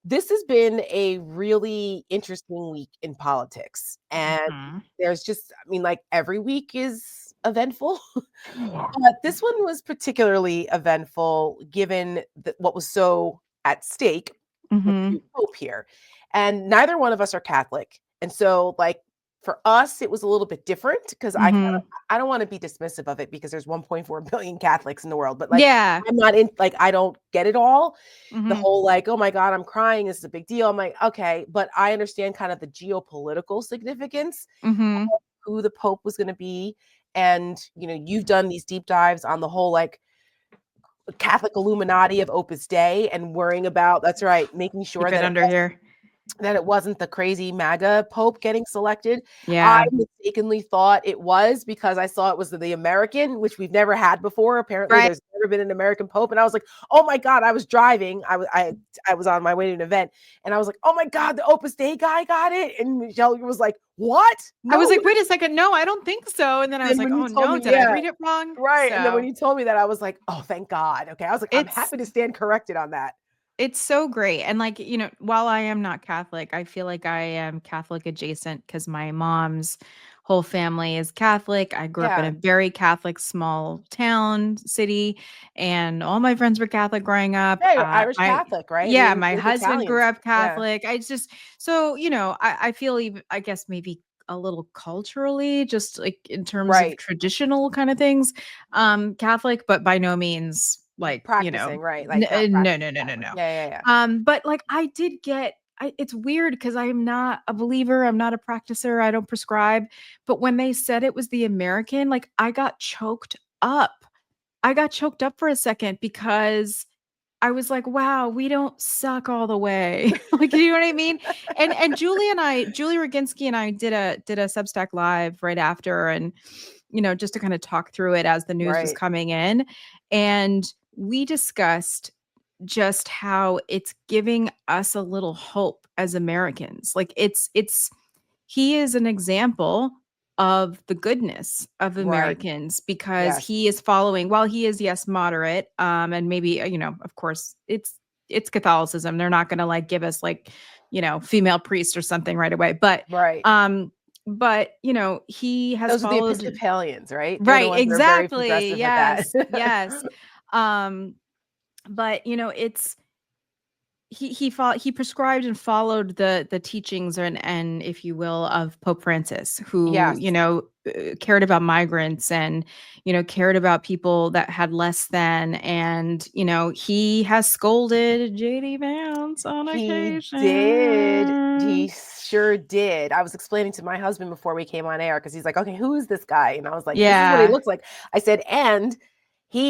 This has been a really interesting week in politics. And Mhm. there's just, I mean, like every week is eventful. Yeah. But this one was particularly eventful given what was so at stake with the new Mhm. Pope here. And neither one of us are Catholic. And so, like, for us, it was a little bit different because Mhm. I don't want to be dismissive of it because there's 1.4 billion Catholics in the world, but like, Yeah. I'm not in, like, I don't get it all. The Mhm. whole like, oh my God, I'm crying. This is a big deal. I'm like, okay, but I understand kind of the geopolitical significance, Mhm. who the Pope was going to be. And, you've done these deep dives on the whole like Catholic Illuminati of Opus Dei and worrying about, that's right, making sure Keep it that under here. it wasn't the crazy MAGA Pope getting selected. I Yeah. mistakenly thought it was because I saw it was the American, which we've never had before. Apparently, Right. there's never been an American Pope, and I was like, "Oh my God!" I was driving. I was on my way to an event, and I was like, "Oh my God, the Opus Dei guy got it!" And Michelle was like, "What? I No." was like, "Wait a second. No, I don't think so." And then I was Then like, when you "Oh told no, me, did I yeah, read it wrong?" right. And then when So, you told me that, I was like, "Oh, thank God." Okay, I was like, I'm it's happy to stand corrected on that. it's so great. And like, while I am not Catholic, I feel like I am Catholic adjacent because my mom's whole family is Catholic. I grew up in a Yeah. very Catholic small town, city, and all my friends were Catholic growing up. Yeah, you're Irish My Catholic, right? I Yeah, mean, my there's husband grew Italians. up Yeah. Catholic. I just so, I feel even I guess maybe a little culturally, just like in terms of Right. traditional kind of things, Catholic, but by no means like, Practicing, right, like, not no, no, practicing no, no, Catholic. no. Yeah, yeah, yeah. But like I did get it's weird because I'm not a believer, I'm not a practicer, I don't prescribe. But when they said it was the American, like I got choked up. I got choked up for a second because I was like, wow, we don't suck all the way. Like, you know what I mean? And Julie Roginski and I did a Substack live right after and just to kind of talk through it as the news was Right. coming in. And we discussed just how it's giving us a little hope as Americans. Like he is an example of the goodness of Right. Americans because Yes. he is following while he is yes moderate and maybe of course it's Catholicism. They're not going to like give us like female priest or something right away. Right. But he has Those are the followed Episcopalians, right? They're the right ones that are very exactly. progressive with that. Yes. Yes. Um but it's he prescribed and followed the teachings and if you will of Pope Francis who Yes. cared about migrants and cared about people that had less than and he has scolded JD Vance on He did. He occasion. sure did. I was explaining to my husband before we came on air because he's like, okay, who is this guy? And I was like, this is what he Yeah. looks like. I said, and